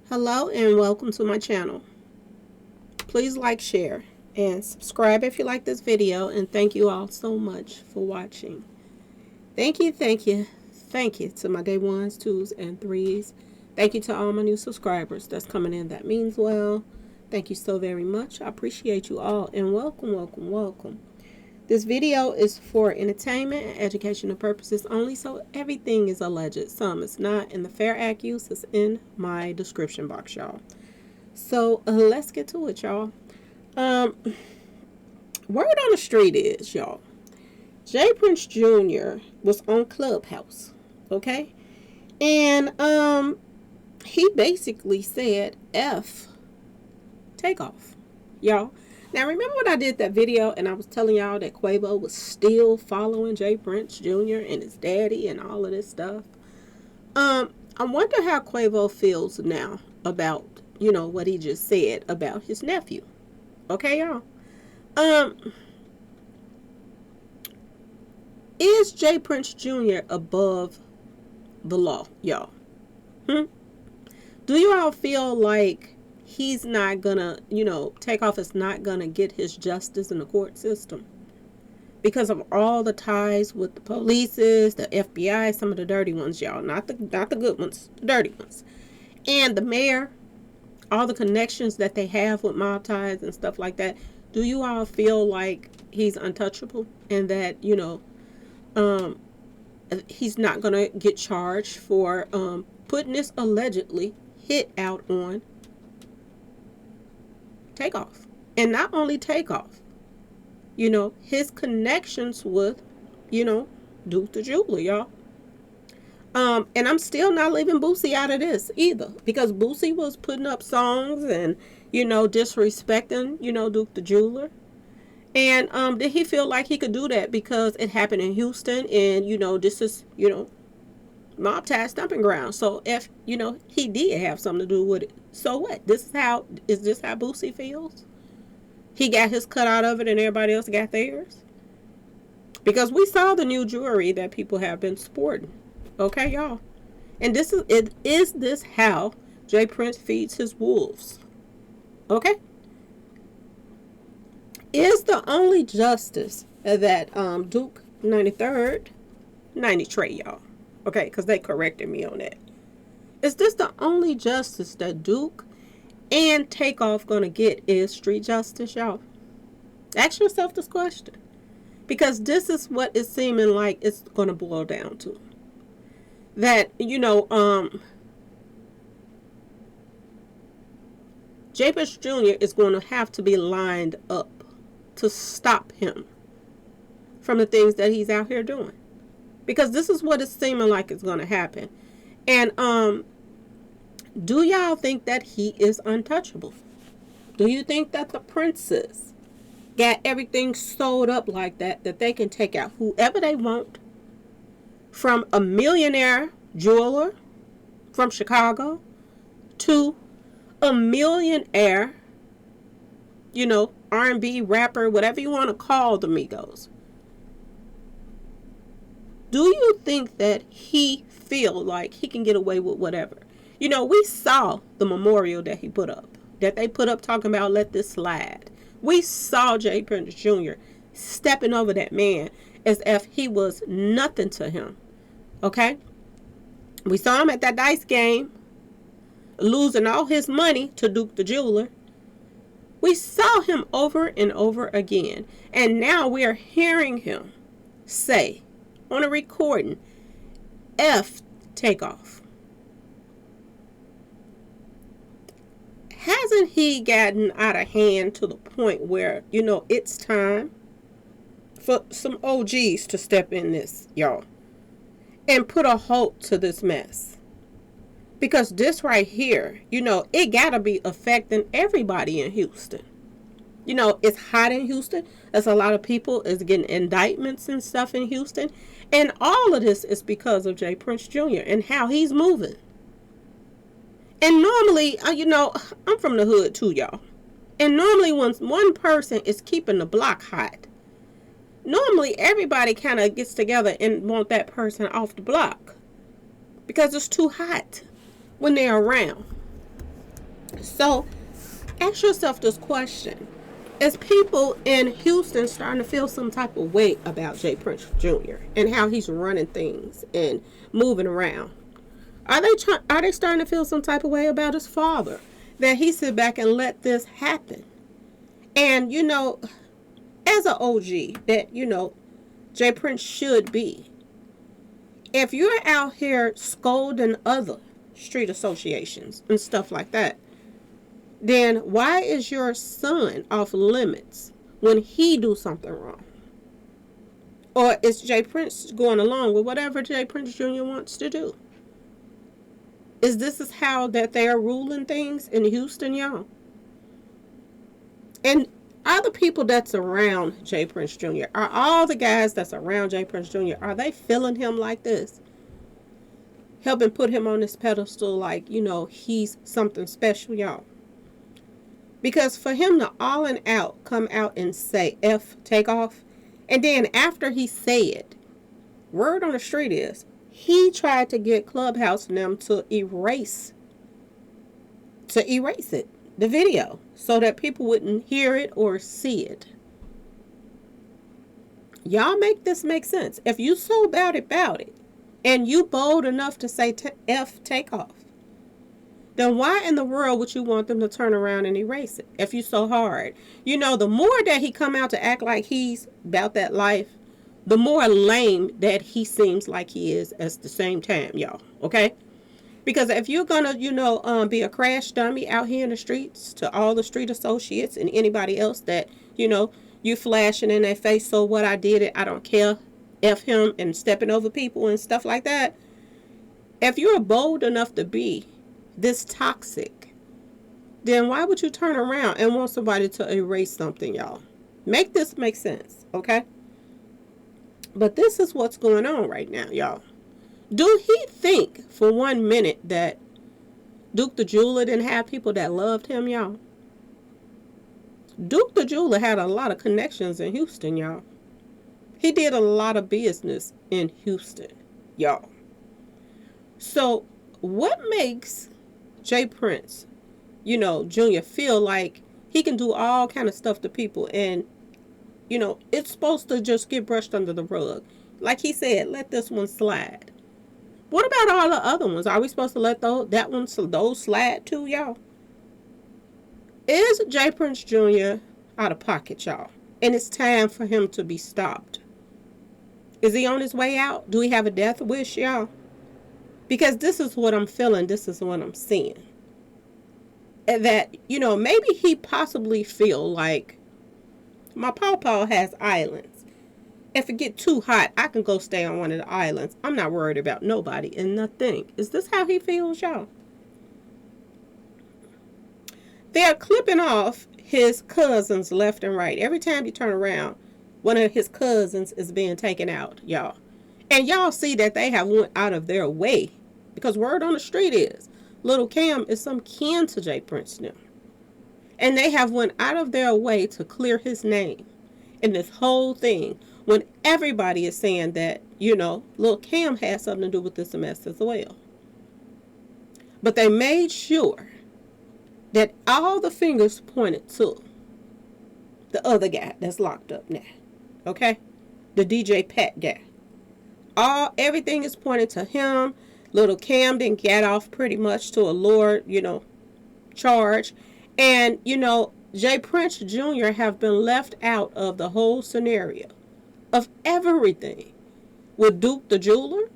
Hello and welcome to my channel. Please like, share, and subscribe if you like this video, and thank you all so much for watching. Thank you to my day ones, twos, and threes. Thank you to all my new subscribers that's coming in. That means well. Thank you so very much. I appreciate you all, and welcome. This video is for entertainment and educational purposes only, so everything is alleged. Some is not, and the fair act use is in my description box, y'all. So let's get to it, y'all. Word on the street is, y'all, Jay Prince Jr. was on Clubhouse, okay? And he basically said F TakeOff, y'all. Now, remember when I did that video and I was telling y'all that Quavo was still following Jay Prince Jr. and his daddy and all of this stuff? I wonder how Quavo feels now about, what he just said about his nephew. Okay, y'all? Is Jay Prince Jr. above the law, y'all? Do you all feel like he's not gonna, TakeOff is not gonna get his justice in the court system because of all the ties with the polices, the FBI, some of the dirty ones, y'all, not the good ones, the dirty ones, and the mayor, all the connections that they have with mob ties and stuff like that? Do you all feel like he's untouchable and that he's not gonna get charged for putting this allegedly hit out on TakeOff? And not only TakeOff, his connections with, Duke the Jeweler, y'all. And I'm still not leaving Boosie out of this either, because Boosie was putting up songs and, disrespecting, Duke the Jeweler. And did he feel like he could do that because it happened in Houston and, this is, mob tie stomping ground? So if, he did have something to do with it, so what? Is this how Boosie feels? He got his cut out of it and everybody else got theirs? Because we saw the new jewelry that people have been sporting. Okay, y'all? And is this how Jay Prince feeds his wolves? Okay? Is the only justice that Duke 93rd, 93, y'all, okay, because they corrected me on that. Is this the only justice that Duke and TakeOff gonna get is street justice, y'all? Ask yourself this question, because this is what it's seeming like it's gonna boil down to. That Jay Prince Jr. is going to have to be lined up to stop him from the things that he's out here doing, because this is what it's seeming like it's going to happen. And do y'all think that he is untouchable? Do you think that the princes got everything sold up like that they can take out whoever they want, from a millionaire jeweler from Chicago to a millionaire, R&B rapper, whatever you want to call the Migos? Do you think that he feel like he can get away with whatever? We saw the memorial that they put up talking about let this slide. We saw Jay Prince Jr. stepping over that man as if he was nothing to him. Okay? We saw him at that dice game losing all his money to Duke the Jeweler. We saw him over and over again. And now we are hearing him say on a recording, F TakeOff. Hasn't he gotten out of hand to the point where, it's time for some OGs to step in this, y'all, and put a halt to this mess? Because this right here, it gotta be affecting everybody in Houston. It's hot in Houston. There's a lot of people is getting indictments and stuff in Houston. And all of this is because of Jay Prince Jr. and how he's moving. And normally, I'm from the hood too, y'all. And normally when one person is keeping the block hot, normally everybody kind of gets together and want that person off the block because it's too hot when they're around. So ask yourself this question. Is people in Houston starting to feel some type of way about Jay Prince Jr. and how he's running things and moving around? Are they starting to feel some type of way about his father, that he sit back and let this happen? And as an OG that Jay Prince should be, if you're out here scolding other street associations and stuff like that, then why is your son off limits when he do something wrong? Or is Jay Prince going along with whatever Jay Prince Jr. wants to do? Is how that they are ruling things in Houston, y'all? And other people that's around Jay Prince Jr., are all the guys that's around Jay Prince Jr., are they feeling him like this? Helping put him on this pedestal like, he's something special, y'all. Because for him to all and out come out and say F TakeOff, and then after he said, word on the street is, he tried to get Clubhouse and them to erase it, the video, so that people wouldn't hear it or see it. Y'all make this make sense. If you so about it, and you bold enough to say F TakeOff, then why in the world would you want them to turn around and erase it if you so hard? The more that he come out to act like he's about that life, the more lame that he seems like he is at the same time, y'all. Okay? Because if you're gonna, be a crash dummy out here in the streets to all the street associates and anybody else that, you flashing in their face, so what, I did it, I don't care, F him, and stepping over people and stuff like that. If you're bold enough to be this toxic, then why would you turn around and want somebody to erase something, y'all? Make this make sense, okay? But this is what's going on right now, y'all. Do he think for 1 minute that Duke the Jeweler didn't have people that loved him, y'all? Duke the Jeweler had a lot of connections in Houston, y'all. He did a lot of business in Houston, y'all. So what makes Jay Prince, Jr. feel like he can do all kind of stuff to people and, it's supposed to just get brushed under the rug? Like he said, let this one slide. What about all the other ones? Are we supposed to let those slide too, y'all? Is Jay Prince Jr. out of pocket, y'all? And it's time for him to be stopped. Is he on his way out? Do we have a death wish, y'all? Because this is what I'm feeling. This is what I'm seeing. That, maybe he possibly feel like my pawpaw has islands. If it get too hot, I can go stay on one of the islands. I'm not worried about nobody and nothing. Is this how he feels, y'all? They're clipping off his cousins left and right. Every time you turn around, one of his cousins is being taken out, y'all. And y'all see that they have went out of their way. Because word on the street is, Little Cam is some kin to Jay Prince now. And they have went out of their way to clear his name in this whole thing, when everybody is saying that, Little Cam had something to do with this mess as well. But they made sure that all the fingers pointed to the other guy that's locked up now. Okay? The DJ Pat guy. Everything is pointed to him. Little Cam didn't get off pretty much to a lower, charge. And, Jay Prince Jr. have been left out of the whole scenario of everything. With Duke the Jeweler,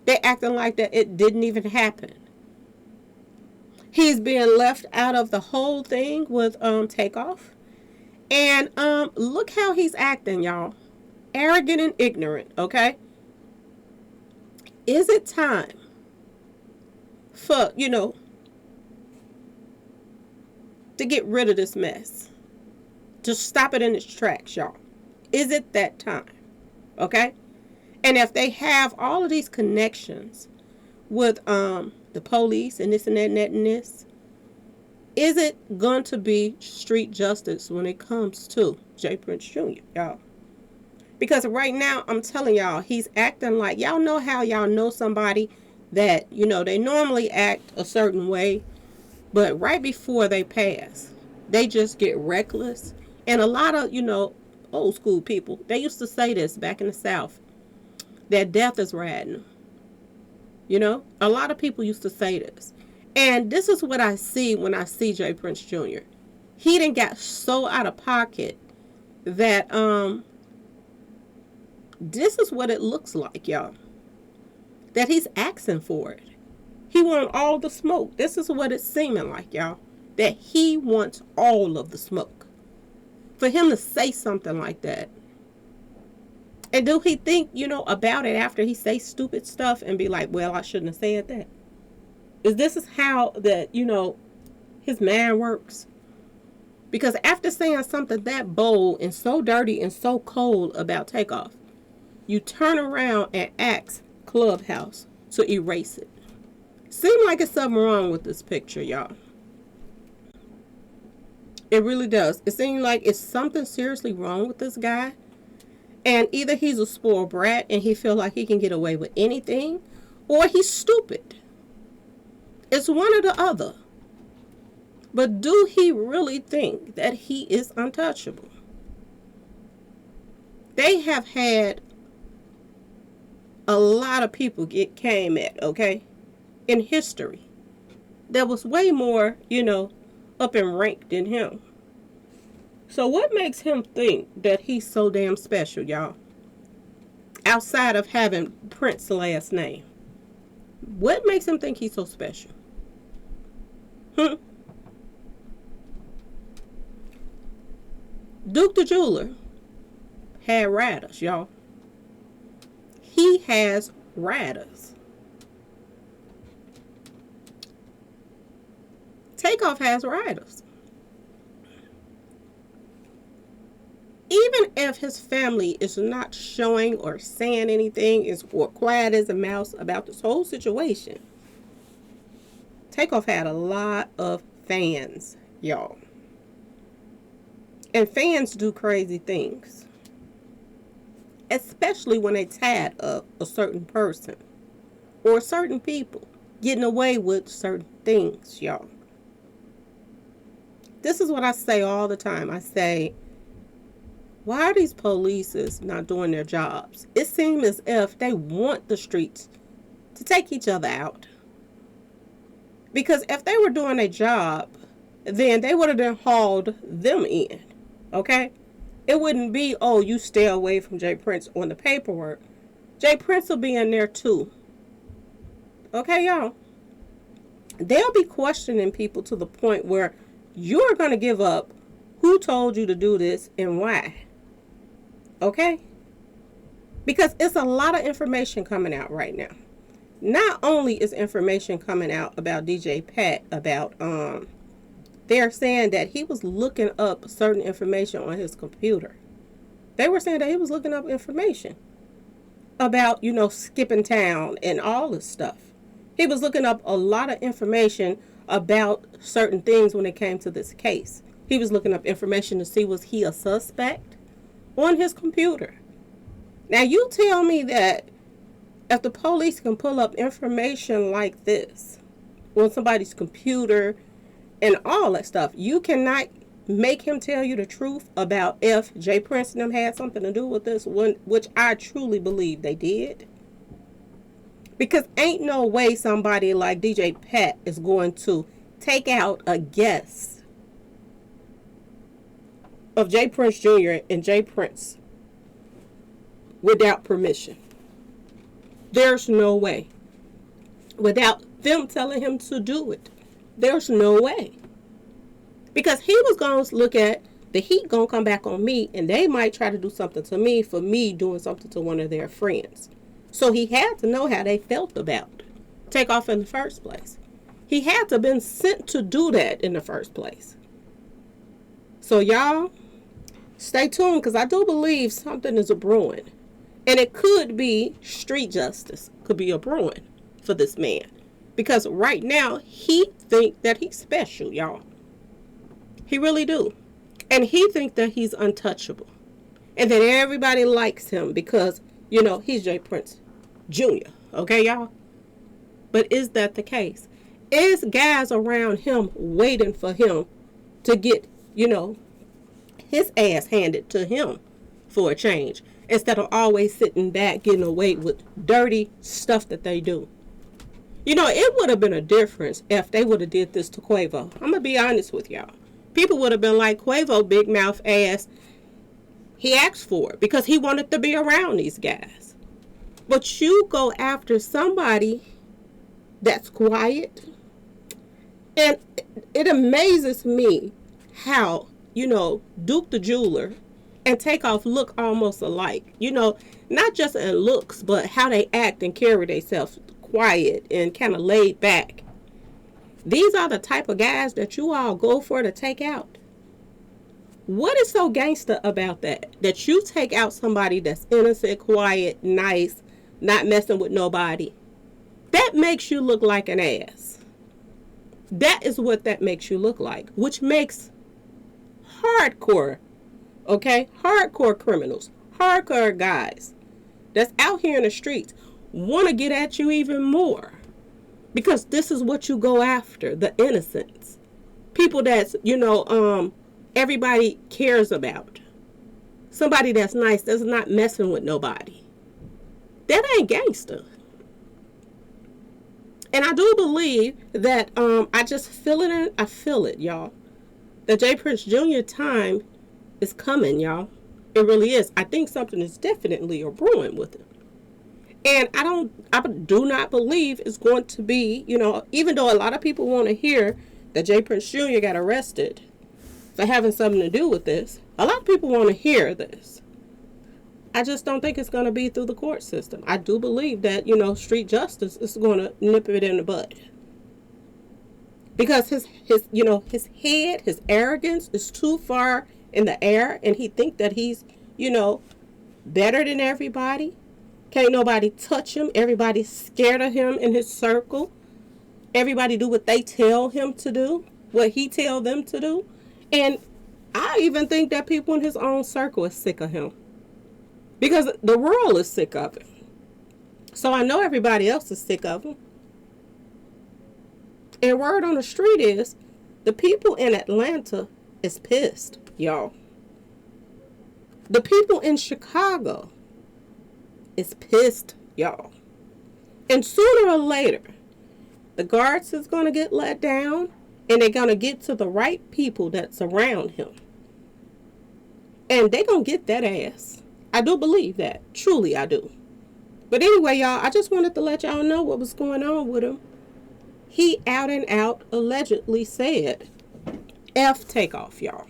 they acting like that it didn't even happen. He's being left out of the whole thing with TakeOff. And look how he's acting, y'all. Arrogant and ignorant, okay? Is it time for, to get rid of this mess? To stop it in its tracks, y'all. Is it that time? Okay? And if they have all of these connections with the police and this and that and that and this, is it going to be street justice when it comes to Jay Prince Jr., y'all? Because right now, I'm telling y'all, he's acting like, y'all know how y'all know somebody that, they normally act a certain way But right before they pass, they just get reckless. And a lot of, old school people, they used to say this back in the South, that death is riding. A lot of people used to say this. And this is what I see when I see J. Prince Jr. He done got so out of pocket that this is what it looks like, y'all. That he's asking for it. He wants all the smoke. This is what it's seeming like, y'all. That he wants all of the smoke. For him to say something like that. And do he think, about it after he says stupid stuff and be like, well, I shouldn't have said that? This is how that, his mind works? Because after saying something that bold and so dirty and so cold about TakeOff, you turn around and ask Clubhouse to erase it. Seems like it's something wrong with this picture, y'all. It really does. It seems like it's something seriously wrong with this guy. And either he's a spoiled brat and he feels like he can get away with anything, or he's stupid. It's one or the other. But do he really think that he is untouchable? They have had a lot of people came at, okay, in history. That was way more, up in rank than him. So what makes him think that he's so damn special, y'all? Outside of having Prince's last name. What makes him think he's so special? Duke the Jeweler had riders, y'all. He has riders. TakeOff has riders. Even if his family is not showing or saying anything, is quiet as a mouse about this whole situation, TakeOff had a lot of fans, y'all. And fans do crazy things. Especially when they tired of a certain person or certain people getting away with certain things, y'all. This is what I say all the time. I say, why are these police not doing their jobs? It seems as if they want the streets to take each other out. Because if they were doing a job, then they would have then hauled them in. Okay? It wouldn't be, oh, you stay away from J. Prince on the paperwork. J. Prince will be in there too. Okay, y'all? They'll be questioning people to the point where you're going to give up who told you to do this and why. Okay? Because it's a lot of information coming out right now. Not only is information coming out about DJ Pat, about, they're saying that he was looking up certain information on his computer. They were saying that he was looking up information about, skipping town and all this stuff. He was looking up a lot of information about certain things when it came to this case. He was looking up information to see was he a suspect on his computer. Now you tell me that if the police can pull up information like this on somebody's computer and all that stuff, you cannot make him tell you the truth about if J. Prince and them had something to do with this one, which I truly believe they did. Because ain't no way somebody like DJ Pat is going to take out a guess of J. Prince Jr. and J. Prince without permission. There's no way. Without them telling him to do it. There's no way. Because he was going to look at the heat going to come back on me, and they might try to do something to me for me doing something to one of their friends. So he had to know how they felt about TakeOff in the first place. He had to have been sent to do that in the first place. So y'all, stay tuned, because I do believe something is a brewing. And it could be street justice. Could be a brewing for this man. Because right now, he think that he's special, y'all. He really do. And he think that he's untouchable. And that everybody likes him because, he's J. Prince Jr. Okay, y'all? But is that the case? Is guys around him waiting for him to get, his ass handed to him for a change, instead of always sitting back getting away with dirty stuff that they do. It would have been a difference if they would have did this to Quavo. I'm going to be honest with y'all. People would have been like, Quavo, big mouth ass, he asked for it because he wanted to be around these guys. But you go after somebody that's quiet. And it amazes me how, Duke the Jeweler and TakeOff look almost alike. Not just in looks, but how they act and carry themselves, quiet and kind of laid back. These are the type of guys that you all go for to take out. What is so gangster about that? That you take out somebody that's innocent, quiet, nice, not messing with nobody. That makes you look like an ass. That is what that makes you look like. Which makes hardcore criminals, hardcore guys that's out here in the streets want to get at you even more. Because this is what you go after, the innocents. People that's, everybody cares about. Somebody that's nice, that's not messing with nobody. That ain't gangster. And I do believe that, I just feel it, I feel it, y'all. The J. Prince Jr. time is coming, y'all. It really is. I think something is definitely a brewing with it. And I do not believe it's going to be, even though a lot of people want to hear that J. Prince Jr. got arrested for having something to do with this. A lot of people want to hear this. I just don't think it's going to be through the court system. I do believe that, street justice is going to nip it in the bud. Because his head, his arrogance is too far in the air, and he think that he's, better than everybody. Can't nobody touch him. Everybody's scared of him in his circle. Everybody do what they tell him to do, what he tell them to do. And I even think that people in his own circle is sick of him. Because the world is sick of him. So I know everybody else is sick of him. And word on the street is, the people in Atlanta is pissed, y'all. The people in Chicago is pissed, y'all. And sooner or later, the guards is going to get let down, and they're going to get to the right people that's around him. And they're going to get that ass. I do believe that. Truly, I do. But anyway, y'all, I just wanted to let y'all know what was going on with him. He out and out allegedly said, F TakeOff, y'all.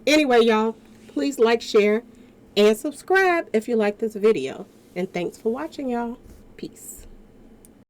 Anyway, y'all, please like, share, and subscribe if you like this video. And thanks for watching, y'all. Peace.